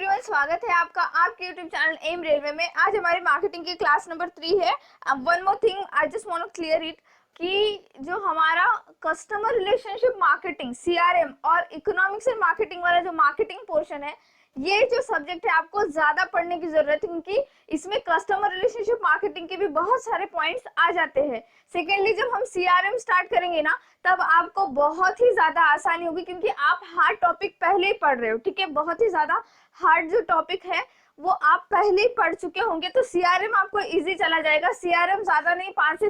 Everyone, स्वागत है आपका आपके यूट्यूब चैनल एम रेलवे में। आज हमारी मार्केटिंग की क्लास नंबर 3 है। One more thing I just want to clear it कि जो हमारा कस्टमर रिलेशनशिप मार्केटिंग CRM और इकोनॉमिक्स एंड मार्केटिंग वाला जो मार्केटिंग पोर्शन है, ये जो सब्जेक्ट है आपको ज्यादा पढ़ने की जरूरत है, क्योंकि इसमें कस्टमर रिलेशनशिप मार्केटिंग के भी बहुत सारे पॉइंट्स आ जाते हैं। सेकेंडली, जब हम CRM स्टार्ट करेंगे ना, तब आपको बहुत ही ज्यादा आसानी होगी, क्योंकि आप हार्ड टॉपिक पहले ही पढ़ रहे हो। ठीक है, बहुत ही ज्यादा हार्ड जो टॉपिक है वो आप पहले ही पढ़ चुके होंगे, तो CRM आपको इजी चला जाएगा। CRM ज्यादा नहीं, 5 से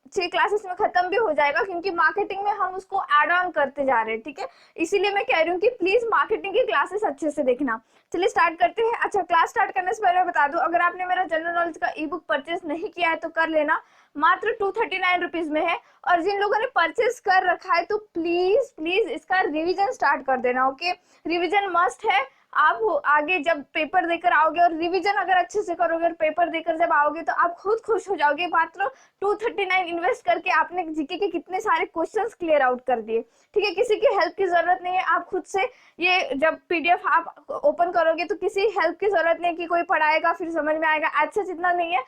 6 क्लासेस में खत्म भी हो जाएगा, क्योंकि मार्केटिंग में हम उसको एड ऑन करते जा रहे हैं। ठीक है, इसीलिए मैं कह रही हूँ कि प्लीज मार्केटिंग की क्लासेस अच्छे से देखना। चलिए स्टार्ट करते हैं। अच्छा, क्लास स्टार्ट करने से पहले मैं बता दूं, अगर आपने मेरा जनरल नॉलेज का ई बुक परचेस नहीं किया है तो कर लेना, मात्र 239 रुपीज में है। और जिन लोगों ने परचेस कर रखा है तो प्लीज प्लीज इसका रिवीजन स्टार्ट कर देना। ओके, रिवीजन मस्ट है। आप आगे जब पेपर देकर आओगे और रिवीजन अगर अच्छे से करोगे और पेपर देकर जब आओगे तो आप खुद खुश हो जाओगे। मात्र 239 इन्वेस्ट करके आपने जीके के कितने सारे क्वेश्चंस क्लियर आउट कर दिए। ठीक है, किसी की हेल्प की जरूरत नहीं है। आप खुद से ये जब PDF आप ओपन करोगे तो किसी हेल्प की जरूरत नहीं कि कोई पढ़ाएगा फिर समझ में आएगा, ऐसा जितना नहीं है।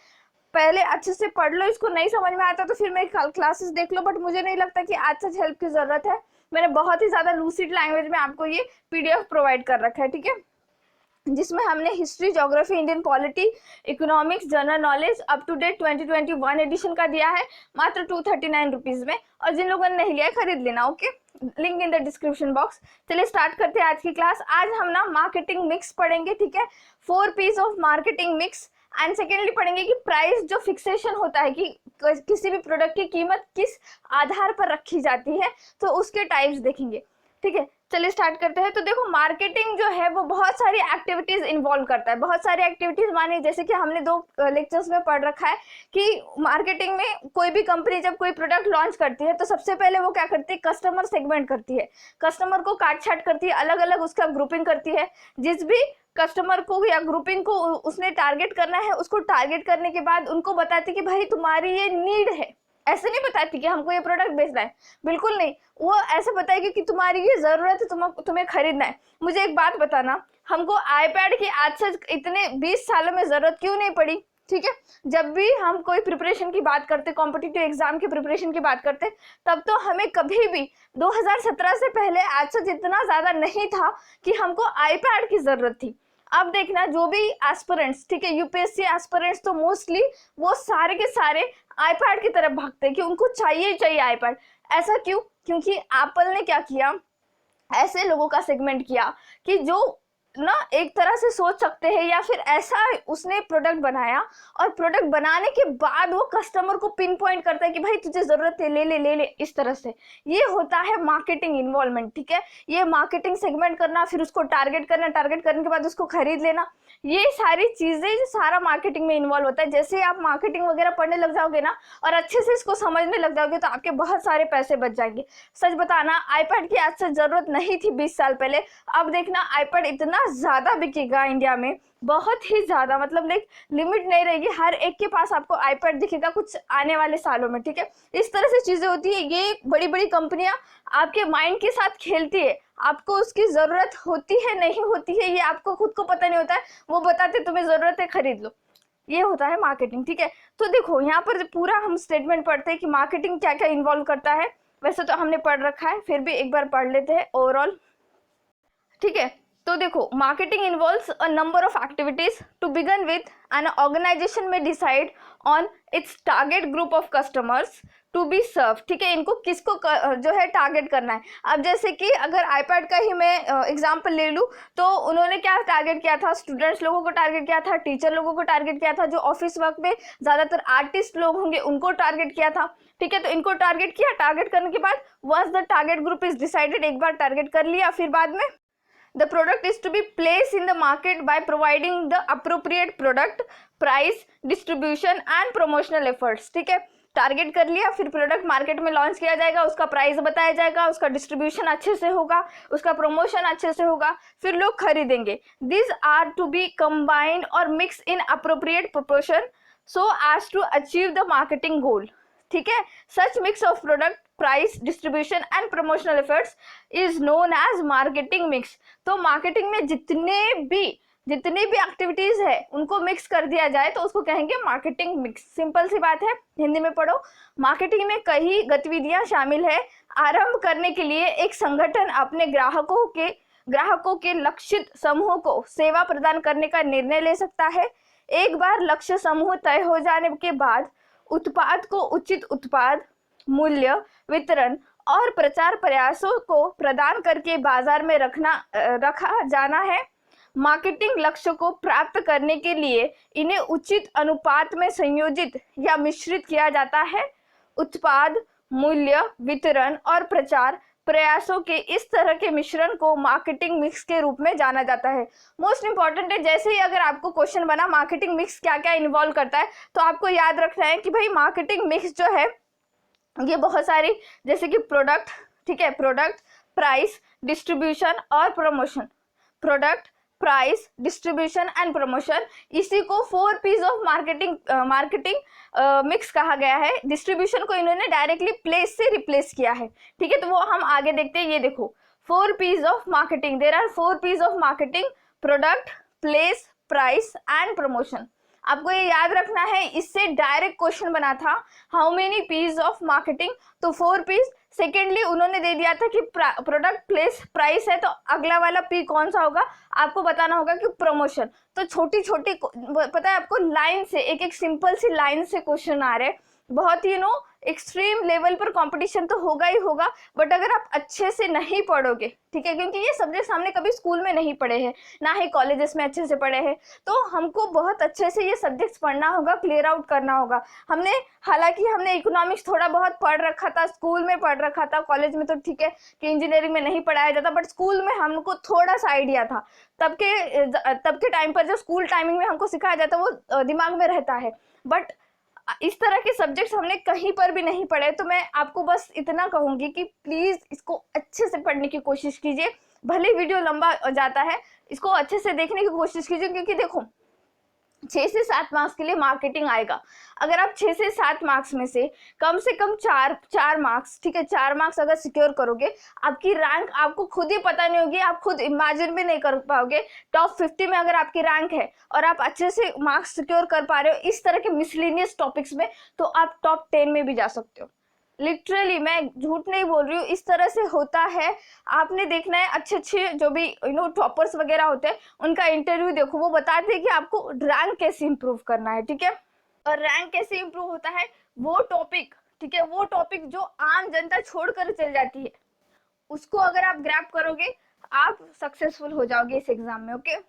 पहले अच्छे से पढ़ लो, इसको नहीं समझ में आता तो फिर मेरी क्लासेस देख लो, बट मुझे नहीं लगता कि आज सच हेल्प की जरूरत है। मैंने बहुत ही ज्यादा लूसिड लैंग्वेज में आपको ये PDF प्रोवाइड कर रखा है। ठीक है, जिसमें हमने history, geography, Indian polity, economics, general knowledge up to date 2021 edition का दिया है, मात्र 239 रुपीज में। और जिन लोगों ने नहीं लिया है खरीद लेना। Okay, link in the description box. चलिए स्टार्ट करते हैं आज की क्लास। आज हम ना मार्केटिंग मिक्स पढ़ेंगे। ठीक है, 4 piece of marketing mix. And secondly पढ़ेंगे कि प्राइस जो फिक्सेशन होता है, कि किसी भी प्रोडक्ट की कीमत किस आधार पर रखी जाती है, तो उसके टाइप्स देखेंगे। ठीक है, चलिए स्टार्ट करते हैं। तो देखो, मार्केटिंग जो है वो बहुत सारी एक्टिविटीज इन्वॉल्व करता है। बहुत सारी एक्टिविटीज माने, जैसे कि हमने 2 लेक्चर्स में पढ़ रखा है कि मार्केटिंग में कोई भी कंपनी जब कोई प्रोडक्ट लॉन्च करती है तो सबसे पहले वो क्या करती है, कस्टमर सेगमेंट करती है, कस्टमर को काट छाट करती है, अलग अलग उसका ग्रुपिंग करती है। जिस भी कस्टमर को या ग्रुपिंग को उसने टारगेट करना है, उसको टारगेट करने के बाद उनको बताती कि भाई तुम्हारी ये नीड है। ऐसे नहीं बताती कि हमको ये प्रोडक्ट बेचना है, बिल्कुल नहीं। वो ऐसे बताएगी कि तुम्हारी ये जरूरत है, तुम्हें खरीदना है। मुझे एक बात बताना, हमको आईपैड की आज से इतने 20 सालों में जरूरत क्यों नहीं पड़ी? ठीक है, जब भी हम कोई प्रिपरेशन की बात करते, कॉम्पिटिटिव एग्जाम की प्रिपरेशन की बात करते, तब तो हमें कभी भी 2017 से पहले आज से इतना ज्यादा नहीं था कि हमको आईपैड की जरूरत थी। अब देखना, जो भी एस्पिरेंट्स, ठीक है, UPSC एस्पिरेंट्स तो मोस्टली वो सारे के सारे आईपैड की तरफ भागते हैं कि उनको चाहिए ही चाहिए आईपैड। ऐसा क्यों? क्योंकि एप्पल ने क्या किया, ऐसे लोगों का सेगमेंट किया कि जो ना एक तरह से सोच सकते हैं, या फिर ऐसा उसने प्रोडक्ट बनाया और प्रोडक्ट बनाने के बाद वो कस्टमर को पिन पॉइंट करता है कि भाई तुझे जरूरत है, ले ले ले ले, इस तरह से। ये होता है मार्केटिंग इन्वॉल्वमेंट। ठीक है, ये मार्केटिंग सेगमेंट करना, फिर उसको टारगेट करना, टारगेट करने के बाद उसको खरीद लेना, ये सारी चीजें जो सारा मार्केटिंग में इन्वॉल्व होता है। जैसे आप मार्केटिंग वगैरह पढ़ने लग जाओगे ना और अच्छे से इसको समझने लग जाओगे तो आपके बहुत सारे पैसे बच जाएंगे। सच बताना, आईपैड की आज से जरूरत नहीं थी 20 साल पहले। अब देखना, आईपैड इतना ज्यादा बिकेगा इंडिया में, बहुत ही ज्यादा, मतलब लाइक लिमिट नहीं रहेगी, हर एक के पास आपको आईपैड दिखेगा कुछ आने वाले सालों में। ठीक है, इस तरह से चीजें होती है। ये बड़ी बड़ी कंपनियां आपके माइंड के साथ खेलती है, आपको उसकी जरूरत होती है नहीं होती है ये आपको खुद को पता नहीं होता है, वो बताते तुम्हें जरूरत है खरीद लो। ये होता है मार्केटिंग। ठीक है, तो देखो यहाँ पर पूरा हम स्टेटमेंट पढ़ते हैं कि मार्केटिंग क्या क्या इन्वॉल्व करता है। वैसे तो हमने पढ़ रखा है, फिर भी एक बार पढ़ लेते हैं ओवरऑल। ठीक है, तो देखो, marketing involves a number of activities. To begin with, an organisation में decide on its target group of customers to be serve. ठीक है, इनको किसको जो है टारगेट करना है। अब जैसे कि अगर आईपैड का ही मैं एग्जांपल ले लूँ तो उन्होंने क्या टारगेट किया था, स्टूडेंट्स लोगों को टारगेट किया था, टीचर लोगों को टारगेट किया था, जो ऑफिस वर्क में ज्यादातर आर्टिस्ट लोग होंगे उनको टारगेट किया था। ठीक है, तो इनको टारगेट किया, टारगेट करने के बाद once the target group is decided, एक बार टारगेट कर लिया, फिर बाद में the product is to be placed in the market by providing the appropriate product, price, distribution and promotional efforts। ठीक है, टारगेट कर लिया, फिर प्रोडक्ट मार्केट में लॉन्च किया जाएगा, उसका प्राइस बताया जाएगा, उसका डिस्ट्रीब्यूशन अच्छे से होगा, उसका प्रमोशन अच्छे से होगा, फिर लोग खरीदेंगे। These are to be combined or mixed in appropriate proportion so as to achieve the marketing goal। ठीक है। Such mix of product, price, distribution and promotional efforts is known as marketing mix. तो marketing में जितनी भी activities है उनको mix कर दिया जाए तो उसको कहेंगे मार्केटिंग मिक्स। सिंपल सी बात है, हिंदी में पढ़ो। मार्केटिंग में कई गतिविधियां शामिल है। आरंभ करने के लिए एक संगठन अपने ग्राहकों के लक्षित समूह को सेवा प्रदान करने का निर्णय ले सकता है। एक बार लक्ष्य समूह तय हो जाने के बाद उत्पाद को उचित उत्पाद, मूल्य, वितरण और प्रचार प्रयासों को प्रदान करके बाजार में रखा जाना है। मार्केटिंग लक्ष्य को प्राप्त करने के लिए इन्हें उचित अनुपात में संयोजित या मिश्रित किया जाता है। उत्पाद, मूल्य, वितरण और प्रचार प्रयासों के इस तरह के मिश्रण को मार्केटिंग मिक्स के रूप में जाना जाता है। मोस्ट इंपॉर्टेंट है, जैसे ही अगर आपको क्वेश्चन बना मार्केटिंग मिक्स क्या क्या इन्वॉल्व करता है, तो आपको याद रखना है कि भाई मार्केटिंग मिक्स जो है ये बहुत सारी, जैसे कि प्रोडक्ट, ठीक है, प्रोडक्ट, प्राइस, डिस्ट्रीब्यूशन और promotion, product, price, distribution and promotion, इसी को 4 P's ऑफ मार्केटिंग मिक्स कहा गया है। डिस्ट्रीब्यूशन को इन्होंने डायरेक्टली प्लेस से रिप्लेस किया है, ठीक है, तो वो हम आगे देखते हैं। ये देखो 4 P's of marketing, there are 4 P's of marketing, product, place, price and promotion. आपको ये याद रखना है, इससे डायरेक्ट क्वेश्चन बना था how many piece of marketing, तो 4 P's। सेकेंडली उन्होंने दे दिया था कि प्रोडक्ट, प्लेस, प्राइस है, तो अगला वाला पी कौन सा होगा, आपको बताना होगा कि प्रमोशन। तो छोटी छोटी, पता है आपको, लाइन से, एक एक सिंपल सी लाइन से क्वेश्चन आ रहे हैं। बहुत ही एक्सट्रीम लेवल पर कंपटीशन तो होगा ही होगा, बट अगर आप अच्छे से नहीं पढ़ोगे, ठीक है, क्योंकि ये सब्जेक्ट हमने कभी स्कूल में नहीं पढ़े हैं, ना ही कॉलेजेस में अच्छे से पढ़े हैं, तो हमको बहुत अच्छे से ये सब्जेक्ट्स पढ़ना होगा, क्लियर आउट करना होगा। हालांकि हमने इकोनॉमिक्स थोड़ा बहुत पढ़ रखा था, स्कूल में पढ़ रखा था, कॉलेज में तो ठीक है कि इंजीनियरिंग में नहीं पढ़ाया जाता, बट स्कूल में हमको थोड़ा सा आइडिया था। तब के टाइम पर जो स्कूल टाइमिंग में हमको सिखाया जाता वो दिमाग में रहता है, बट इस तरह के सब्जेक्ट्स हमने कहीं पर भी नहीं पढ़े। तो मैं आपको बस इतना कहूंगी कि प्लीज इसको अच्छे से पढ़ने की कोशिश कीजिए, भले वीडियो लंबा जाता है, इसको अच्छे से देखने की कोशिश कीजिए, क्योंकि देखो 6 से 7 मार्क्स के लिए मार्केटिंग आएगा। अगर आप 6 से 7 मार्क्स में से कम 4 मार्क्स, ठीक है, 4 मार्क्स अगर सिक्योर करोगे, आपकी रैंक आपको खुद ही पता नहीं होगी, आप खुद इमेजिन भी नहीं कर पाओगे। टॉप 50 में अगर आपकी रैंक है और आप अच्छे से मार्क्स सिक्योर कर पा रहे हो इस तरह के मिसलिनियस टॉपिक्स में, तो आप टॉप 10 में भी जा सकते हो। लिटरली मैं झूठ नहीं बोल रही हूँ, इस तरह से होता है। आपने देखना है, अच्छे जो भी टॉपर्स वगैरह होते हैं उनका इंटरव्यू देखो, वो बताते हैं कि आपको रैंक कैसे इंप्रूव करना है, ठीक है। और रैंक कैसे इंप्रूव होता है, वो टॉपिक, ठीक है, वो टॉपिक जो आम जनता छोड़कर चल जाती है, उसको अगर आप ग्रैब करोगे आप सक्सेसफुल हो जाओगे इस एग्जाम में, ओके।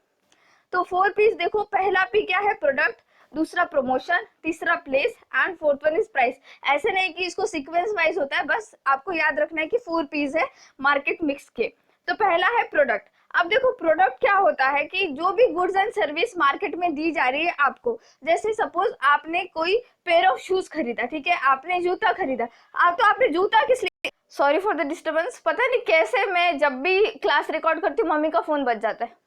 तो 4 P's देखो, पहला P क्या है, प्रोडक्ट, दूसरा प्रमोशन, तीसरा place and 4th one is price. ऐसे नहीं कि इसको सीक्वेंस वाइज होता है, बस आपको याद रखना है कि 4 P's है मार्केट मिक्स के। तो पहला है प्रोडक्ट। अब देखो प्रोडक्ट क्या होता है कि जो भी गुड्स एंड सर्विस मार्केट में दी जा रही है आपको, जैसे सपोज आपने कोई पेयर ऑफ शूज खरीदा, ठीक है, आपने जूता खरीदा, आपने जूता किस लिए, सॉरी फॉर द डिस्टर्बेंस, पता नहीं कैसे मैं जब भी क्लास रिकॉर्ड करती हूँ मम्मी का फोन बज जाता है,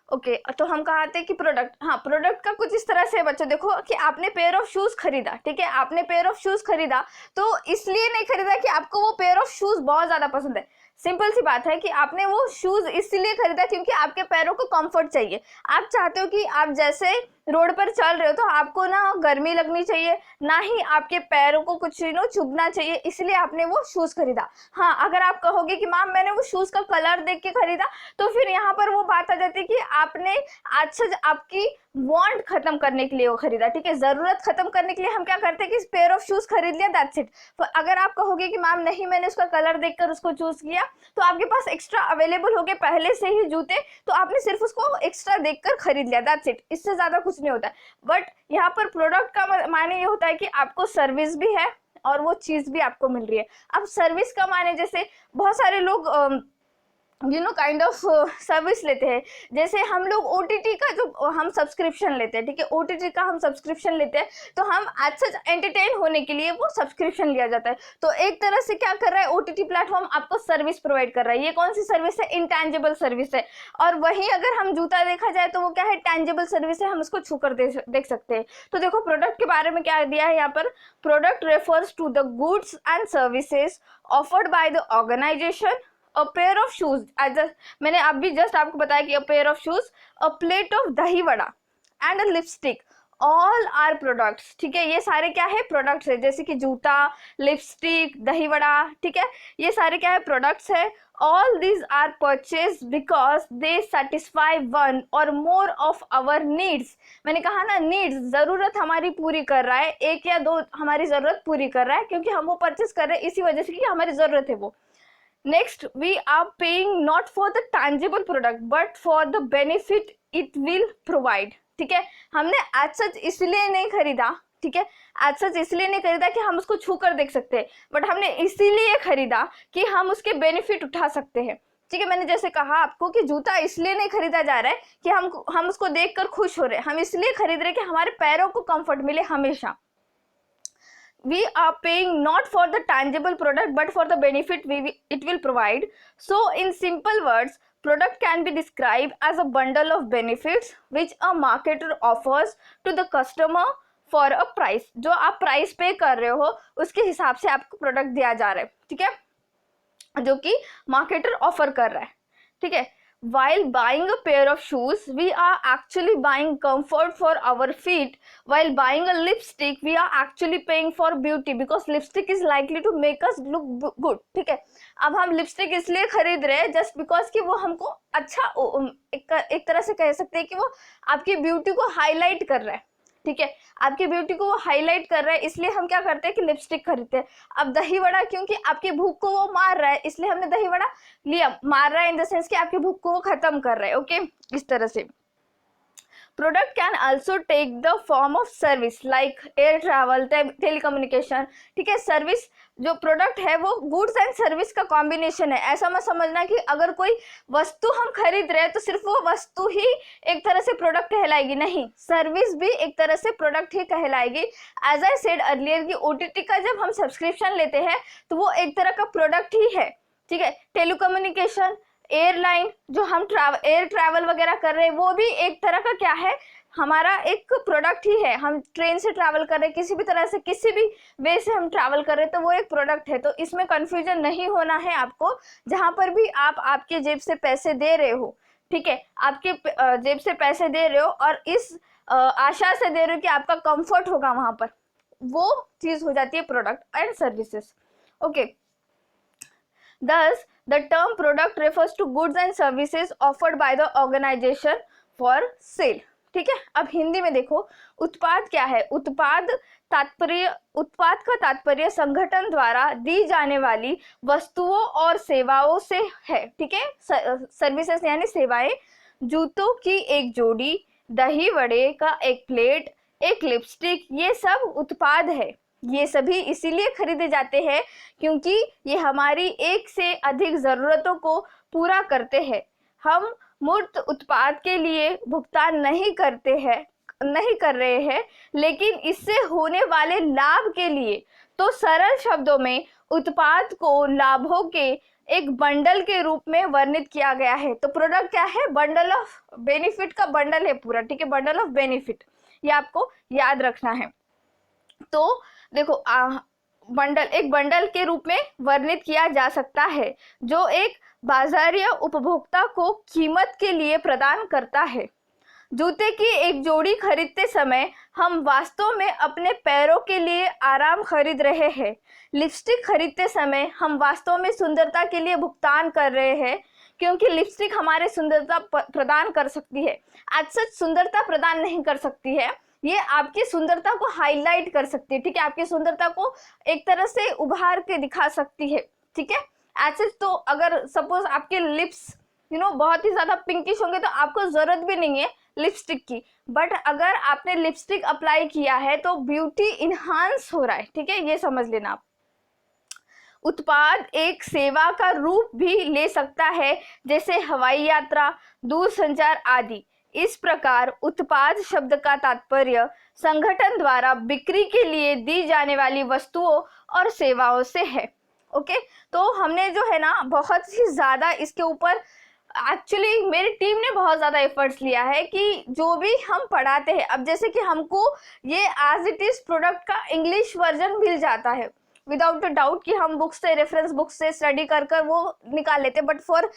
ओके। तो हम कहा थे कि प्रोडक्ट, हाँ, प्रोडक्ट का कुछ इस तरह से बच्चों देखो कि आपने पेयर ऑफ शूज खरीदा, ठीक है, आपने पेयर ऑफ शूज खरीदा, तो इसलिए नहीं खरीदा कि आपको वो पेयर ऑफ शूज बहुत ज्यादा पसंद है। सिंपल सी बात है कि आपने वो शूज इसलिए खरीदा क्योंकि आपके पैरों को कंफर्ट चाहिए। आप चाहते हो कि आप जैसे रोड पर चल रहे हो तो आपको ना गर्मी लगनी चाहिए, ना ही आपके पैरों को कुछ चुभना चाहिए, इसलिए आपने वो शूज खरीदा। हाँ, अगर आप कहोगे कि मैम मैंने वो शूज का कलर देख के खरीदा, तो फिर यहाँ पर वो बात आ जाती है कि आपने अच्छा आपकी वांट खत्म करने के लिए वो खरीदा, ठीक है, जरूरत खत्म करने के लिए हम क्या करते हैं कि पेयर ऑफ शूज खरीद लिया, दैट्स इट। तो अगर आप कहोगे कि मैम नहीं मैंने उसका कलर देखकर उसको चूज किया, तो आपके पास एक्स्ट्रा अवेलेबल हो गए पहले से ही जूते, तो आपने सिर्फ उसको एक्स्ट्रा देखकर खरीद लिया, दैट्स इट, इससे ज्यादा कुछ नहीं होता है। बट यहाँ पर प्रोडक्ट का माने ये होता है कि आपको सर्विस भी है और वो चीज भी आपको मिल रही है। अब सर्विस का माने जैसे बहुत सारे लोग काइंड ऑफ सर्विस लेते हैं। जैसे हम लोग OTT का जो हम सब्सक्रिप्शन लेते हैं, ठीक है, OTT का हम सब्सक्रिप्शन लेते हैं, तो हम एज सच एंटरटेन होने के लिए वो सब्सक्रिप्शन लिया जाता है। तो एक तरह से क्या कर रहा है OTT प्लेटफॉर्म, आपको सर्विस प्रोवाइड कर रहा है। ये कौन सी सर्विस है? इंटेंजिबल सर्विस है। और वहीं अगर हम जूता देखा जाए तो वो क्या है? टेंजिबल सर्विस है, हम उसको छू कर देख सकते हैं। तो देखो प्रोडक्ट के बारे में क्या दिया है यहाँ पर, product refers to the goods and services offered by the organisation, a pair of shoes, मैंने अभी जस्ट आपको बताया कि a pair of shoes, a plate of dahi vada and a lipstick, all are products. ठीक है, ये सारे क्या है? प्रोडक्ट्स है, जैसे कि जूता, लिपस्टिक, दही वड़ा, ठीक है, ये सारे क्या है? प्रोडक्ट्स है। All these are purchase because they satisfy one or more of our needs. मैंने कहा ना, नीड्स, जरूरत हमारी पूरी कर रहा है, एक या दो हमारी जरूरत पूरी कर रहा है, क्योंकि हम वो परचेज कर रहे हैं इसी वजह से कि हमारी जरूरत है वो। Next, we are paying not for the tangible product but for the benefit it will provide. ठीक है, हमने एज सच इसलिए नहीं खरीदा, ठीक है, एज सच इसलिए नहीं खरीदा कि हम उसको छू कर देख सकते हैं, बट हमने इसीलिए खरीदा कि हम उसके बेनिफिट उठा सकते हैं। ठीक है, मैंने जैसे कहा आपको कि जूता इसलिए नहीं खरीदा जा रहा है कि हम उसको देखकर खुश हो रहे हैं, हम इसलिए खरीद रहे हैं कि हमारे पैरों को कंफर्ट मिले हमेशा। We are paying not for the tangible product but for the benefit it will provide. So in simple words, product can be described as a bundle of benefits which a marketer offers to the customer for a price. जो आप price पे कर रहे हो उसके हिसाब से आपको प्रोडक्ट दिया जा रहा है, ठीक है, जो कि मार्केटर ऑफर कर रहा है। ठीक है, while buying a pair of shoes we are actually buying comfort for our feet, while buying a lipstick we are actually paying for beauty because lipstick is likely to make us look good. ठीक है, अब हम lipstick इसलिए खरीद रहे हैं just because कि वो हमको अच्छा, एक तरह से कह सकते हैं कि वो आपकी ब्यूटी को हाईलाइट कर रहा है। ठीक है, आपकी ब्यूटी को वो हाईलाइट कर रहा है, इसलिए हम क्या करते हैं कि लिपस्टिक खरीदते हैं। अब दही वड़ा, क्योंकि आपकी भूख को वो मार रहा है, इसलिए हमने दही वड़ा लिया। मार रहा है इन द सेंस कि आपकी भूख को वो खत्म कर रहा है। ओके, इस तरह से product can also take the form of service like air travel, telecommunication. ठीक है, सर्विस जो प्रोडक्ट है वो गुड्स एंड सर्विस का कॉम्बिनेशन है। ऐसा मत समझना कि अगर कोई वस्तु हम खरीद रहे हैं तो सिर्फ वो वस्तु ही एक तरह से प्रोडक्ट कहलाएगी, नहीं, सर्विस भी एक तरह से प्रोडक्ट ही कहलाएगी। एज आई सेड अर्लियर कि OTT का जब हम सब्सक्रिप्शन लेते हैं तो वो एक तरह का प्रोडक्ट ही है। ठीक है, टेलीकम्युनिकेशन, एयरलाइन, जो हम एयर ट्रैवल वगैरह कर रहे हैं वो भी एक तरह का क्या है? हमारा एक प्रोडक्ट ही है। हम ट्रेन से ट्रैवल कर रहे हैं, किसी भी तरह से, किसी भी वे से हम ट्रैवल कर रहे हैं, तो वो एक प्रोडक्ट है। तो इसमें कंफ्यूजन नहीं होना है आपको। जहां पर भी आप आपके जेब से पैसे दे रहे हो, ठीक है, आपके जेब से पैसे दे रहे हो और इस आशा से दे रहे हो कि आपका कंफर्ट होगा वहां पर, वो चीज हो जाती है product and services. Okay, thus the term product refers to goods and services offered by the organization for sale. ठीक है, अब हिंदी में देखो, उत्पाद क्या है? उत्पाद का तात्पर्य संगठन द्वारा दी जाने वाली वस्तुओं और सेवाओं से है। ठीक है, सर्विसेज यानी सेवाएं। जूतों की एक जोड़ी, दही वड़े का एक प्लेट, एक लिपस्टिक, ये सब उत्पाद है। ये सभी इसीलिए खरीदे जाते हैं क्योंकि ये हमारी एक से अधिक जरूरतों को पूरा करते हैं। हम मूर्त उत्पाद के लिए भुगतान नहीं कर रहे हैं, लेकिन इससे होने वाले लाभ के लिए। तो सरल शब्दों में उत्पाद को लाभों के एक बंडल के रूप में वर्णित किया गया है। तो प्रोडक्ट क्या है? बंडल ऑफ बेनिफिट का बंडल है पूरा। ठीक है, बंडल ऑफ बेनिफिट, ये आपको याद रखना है। तो देखो, एक बंडल के रूप में वर्णित किया जा सकता है जो एक बाजारीय उपभोक्ता को कीमत के लिए प्रदान करता है। जूते की एक जोड़ी खरीदते समय हम वास्तव में अपने पैरों के लिए आराम खरीद रहे हैं। लिपस्टिक खरीदते समय हम वास्तव में सुंदरता के लिए भुगतान कर रहे हैं, क्योंकि लिपस्टिक हमारे सुंदरता प्रदान कर सकती है। एज सच सुंदरता प्रदान नहीं कर सकती है, ये आपकी सुंदरता को हाईलाइट कर सकती है। ठीक है, आपकी सुंदरता को एक तरह से उभार के दिखा सकती है। ठीक है, ऐसे तो अगर सपोज आपके लिप्स बहुत ही ज्यादा पिंकिश होंगे तो आपको जरूरत भी नहीं है लिपस्टिक की, बट अगर आपने लिपस्टिक अप्लाई किया है तो ब्यूटी इनहांस हो रहा है। ठीक है, ये समझ लेना आप। उत्पाद एक सेवा का रूप भी ले सकता है, जैसे हवाई यात्रा, दूर संचार आदि। इस प्रकार उत्पाद शब्द का तात्पर्य संगठन द्वारा बिक्री के लिए दी जाने वाली वस्तुओं और सेवाओं से है। ओके, तो हमने जो है ना बहुत ही ज्यादा इसके ऊपर, एक्चुअली मेरी टीम ने बहुत ज़्यादा एफर्ट्स लिया है कि जो भी हम पढ़ाते हैं, अब जैसे कि हमको ये एज इट इज़ प्रोडक्ट का इंग्लिश वर्जन मिल जाता है विदाउट अ डाउट कि हम बुक्स से, रेफरेंस बुक्स से स्टडी कर कर वो निकाल लेते हैं, बट फॉर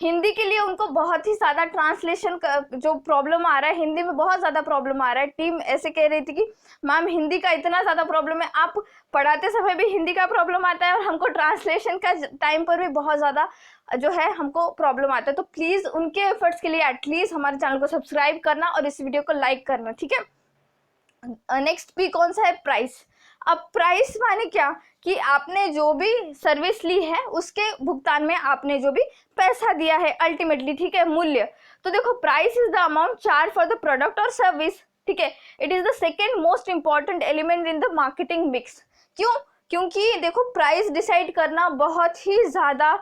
हिंदी के लिए उनको बहुत ही ज़्यादा ट्रांसलेशन का जो प्रॉब्लम आ रहा है, हिंदी में बहुत ज़्यादा प्रॉब्लम आ रहा है। टीम ऐसे कह रही थी कि मैम हिंदी का इतना ज़्यादा प्रॉब्लम है, आप पढ़ाते समय भी हिंदी का प्रॉब्लम आता है और हमको ट्रांसलेशन का टाइम पर भी बहुत ज़्यादा जो है हमको प्रॉब्लम आता है। तो प्लीज़ उनके एफर्ट्स के लिए एटलीस्ट हमारे चैनल को सब्सक्राइब करना और इस वीडियो को लाइक करना, ठीक है। नेक्स्ट पी कौन सा है? प्राइस। अब प्राइस माने क्या कि आपने जो भी सर्विस ली है उसके भुगतान में आपने जो भी पैसा दिया है अल्टीमेटली, ठीक है, मूल्य। तो देखो, price is the amount charge for the product और सर्विस, ठीक है। It is the second most important element in the marketing mix. क्यों? क्योंकि देखो, प्राइस डिसाइड करना बहुत ही ज़्यादा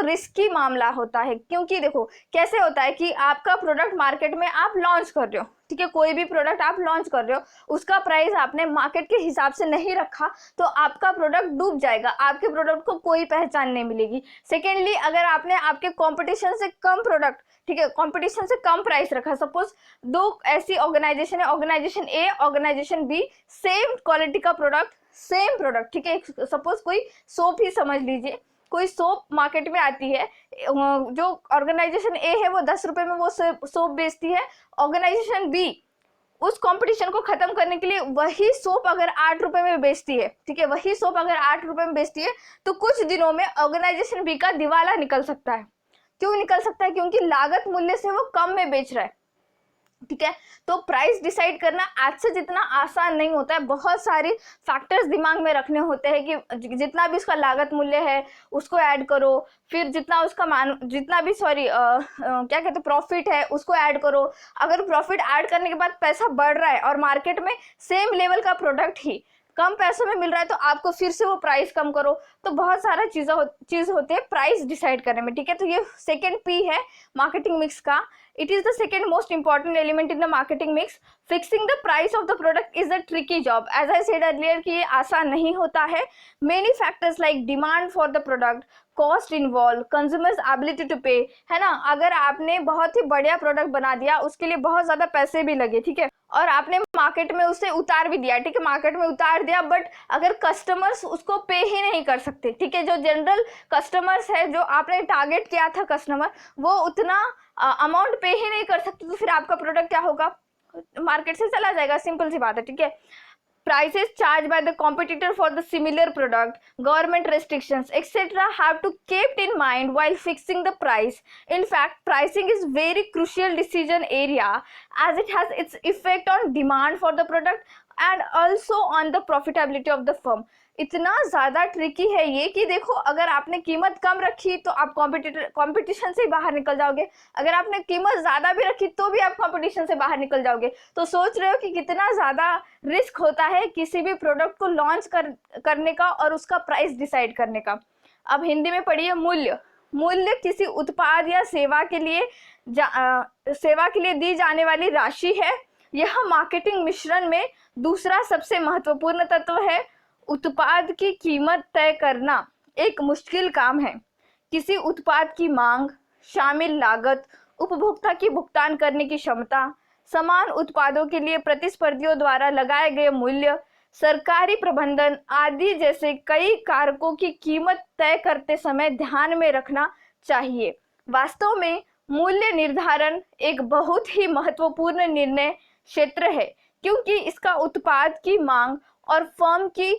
रिस्की मामला होता है। क्योंकि देखो कैसे होता है कि आपका प्रोडक्ट मार्केट में आप लॉन्च कर रहे हो, ठीक है, कोई भी प्रोडक्ट आप लॉन्च कर रहे हो, उसका प्राइस आपने मार्केट के हिसाब से नहीं रखा तो आपका प्रोडक्ट डूब जाएगा, आपके प्रोडक्ट को कोई पहचान नहीं मिलेगी। सेकेंडली, अगर आपने आपके कॉम्पिटिशन से कम प्रोडक्ट, ठीक है, कंपटीशन से कम प्राइस रखा, सपोज दो ऐसी ऑर्गेनाइजेशन है, ऑर्गेनाइजेशन ए, ऑर्गेनाइजेशन बी, सेम क्वालिटी का प्रोडक्ट, सेम प्रोडक्ट, ठीक है, सपोज कोई सोप ही समझ लीजिए, कोई सोप मार्केट में आती है, जो ऑर्गेनाइजेशन ए है वो 10 रुपए में वो सोप बेचती है, ऑर्गेनाइजेशन बी उस कंपटीशन को खत्म करने के लिए वही सोप अगर 8 रुपए में बेचती है, ठीक है, वही सोप अगर 8 रुपए में बेचती है तो कुछ दिनों में ऑर्गेनाइजेशन बी का दिवाला निकल सकता है। क्यों निकल सकता है? क्योंकि लागत मूल्य से वो कम में बेच रहा है, ठीक है। तो प्राइस डिसाइड करना आज से जितना आसान नहीं होता है, बहुत सारे फैक्टर्स दिमाग में रखने होते हैं कि जितना भी उसका लागत मूल्य है उसको ऐड करो, फिर जितना उसका क्या कहते हैं प्रॉफिट है उसको ऐड करो। अगर प्रॉफिट ऐड करने के बाद पैसा बढ़ रहा है और मार्केट में सेम लेवल का प्रोडक्ट ही कम पैसों में मिल रहा है तो आपको फिर से वो प्राइस कम करो। तो बहुत सारा चीज़ होते हैं प्राइस डिसाइड करने में, ठीक है। तो ये सेकेंड पी है मार्केटिंग मिक्स का। It is the second most important element in the marketing mix. Fixing the price of the product is a tricky job, as I said earlier कि ये आसान नहीं होता है। Many factors like demand for the product, cost involve, consumers ability to pay, है ना। अगर आपने बहुत ही बढ़िया प्रोडक्ट बना दिया, उसके लिए बहुत ज़्यादा पैसे भी लगे, ठीक है, और आपने मार्केट में उसे उतार भी दिया, ठीक है, मार्केट में उतार दिया, बट अगर कस्टमर्स उसको पे ही नहीं कर सकते, ठीक है, जो जनरल कस्टमर्स है, जो आपने टारगेट किया था कस्टमर, वो उतना अमाउंट पे ही नहीं कर सकते, तो फिर आपका प्रोडक्ट क्या होगा? मार्केट से चला जाएगा, सिंपल सी बात है, ठीक है। Prices charged by the competitor for the similar product, government restrictions, etc. have to kept in mind while fixing the price. In fact, pricing is very crucial decision area as it has its effect on demand for the product and also on the profitability of the firm. इतना ज़्यादा tricky है ये कि देखो, अगर आपने कीमत कम रखी तो आप कंपटीशन से बाहर निकल जाओगे, अगर आपने कीमत ज़्यादा भी रखी तो भी आप कंपटीशन से बाहर निकल जाओगे। तो सोच रहे हो कि कितना ज़्यादा रिस्क होता है किसी भी प्रोडक्ट को लॉन्च करने का और उसका प्राइस डिसाइड करने का। अब हिंदी में पढ़िए मूल्य। मूल्य किसी उत्पाद या सेवा के लिए दी जाने वाली राशि है। यह मार्केटिंग मिश्रण में दूसरा सबसे महत्वपूर्ण तत्व है। उत्पाद की कीमत तय करना एक मुश्किल काम है। किसी उत्पाद की मांग, शामिल लागत, उपभोक्ता की भुगतान करने की क्षमता, समान उत्पादों के लिए प्रतिस्पर्धियों द्वारा लगाए गए मूल्य, सरकारी प्रबंधन आदि जैसे कई कारकों की कीमत तय करते समय ध्यान में रखना चाहिए। वास्तव में मूल्य निर्धारण एक बहुत ही महत्वपूर्ण निर्णय क्षेत्र है, क्योंकि इसका उत्पाद की मांग और फर्म की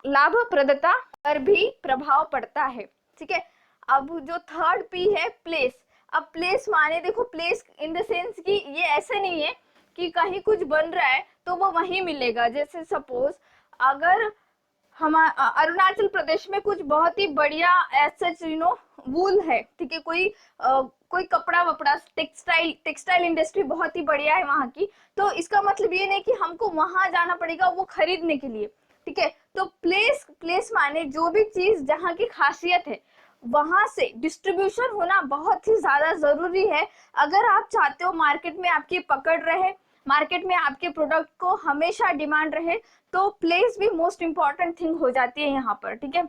लाभप्रदता पर भी प्रभाव पड़ता है, ठीक है। अब जो थर्ड पी है प्लेस। अब प्लेस माने देखो, प्लेस इन द सेंस कि ये ऐसे नहीं है कि कहीं कुछ बन रहा है तो वो वहीं मिलेगा। जैसे सपोज अगर हमारा अरुणाचल प्रदेश में कुछ बहुत ही बढ़िया एसच वूल है, ठीक है, कोई कपड़ा वपड़ा टेक्सटाइल इंडस्ट्री बहुत ही बढ़िया है वहाँ की, तो इसका मतलब ये नहीं कि हमको वहां जाना पड़ेगा वो खरीदने के लिए, ठीक है। तो प्लेस, प्लेस माने जो भी चीज जहाँ की खासियत है वहां से डिस्ट्रीब्यूशन होना बहुत ही ज्यादा जरूरी है। अगर आप चाहते हो मार्केट में आपकी पकड़ रहे, मार्केट में आपके प्रोडक्ट को हमेशा डिमांड रहे, तो प्लेस भी मोस्ट इंपॉर्टेंट थिंग हो जाती है यहाँ पर, ठीक है।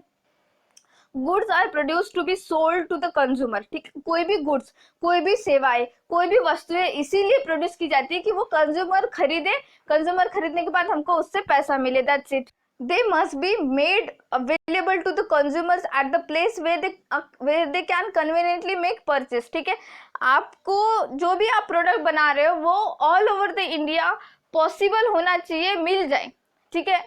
Goods are produce to be sold to the consumer, ठीक, कोई भी गुड्स, कोई भी सेवाएं, कोई भी वस्तुएं इसीलिए प्रोड्यूस की जाती है कि वो कंज्यूमर खरीदे, कंज्यूमर खरीदने के बाद हमको उससे पैसा मिले, that's it. they must be made available to the consumers at the place where they can conveniently make purchase, ठीक है। आपको जो भी आप प्रोडक्ट बना रहे हो वो all over the India possible होना चाहिए, मिल जाए, ठीक है।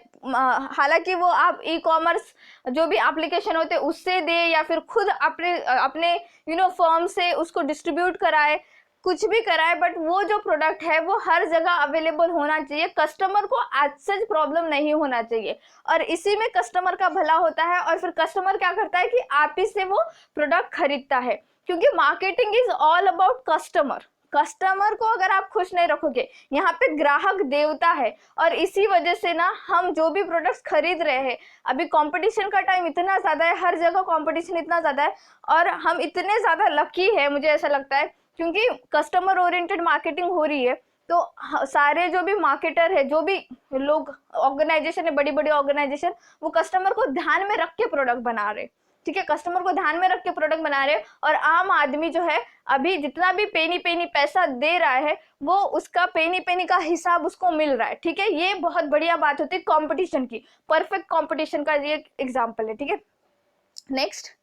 हालांकि वो आप ई कॉमर्स जो भी एप्लीकेशन होते हैं उससे दे या फिर खुद अपने अपने फर्म से उसको डिस्ट्रीब्यूट कराए, कुछ भी कराए, बट वो जो प्रोडक्ट है वो हर जगह अवेलेबल होना चाहिए, कस्टमर को एज सच प्रॉब्लम नहीं होना चाहिए, और इसी में कस्टमर का भला होता है। और फिर कस्टमर क्या करता है कि आप ही से वो प्रोडक्ट खरीदता है, क्योंकि marketing is all about customer. Customer को अगर आप खुश नहीं रखोगे, यहाँ पे ग्राहक देवता है, और इसी वजह से ना हम जो भी प्रोडक्ट्स खरीद रहे हैं, अभी कंपटीशन का टाइम इतना ज़्यादा है, हर जगह कंपटीशन इतना ज़्यादा है, और हम इतने ज़्यादा लकी है, मुझे ऐसा लगता है, क्योंकि कस्टमर ओरिएंटेड मार्केटिंग हो रही है। तो सारे जो भी मार्केटर है, जो भी लोग ऑर्गेनाइजेशन है, बड़ी बड़ी ऑर्गेनाइजेशन, वो कस्टमर को ध्यान में रख के प्रोडक्ट बना रहे, ठीक है, कस्टमर को ध्यान में रख के प्रोडक्ट बना रहे। और आम आदमी जो है अभी जितना भी पेनी पेनी पैसा दे रहा है वो उसका पेनी पेनी का हिसाब उसको मिल रहा है, ठीक है। ये बहुत बढ़िया बात होती है कंपटीशन की, परफेक्ट कंपटीशन का ये एग्जांपल है, ठीक है। नेक्स्ट,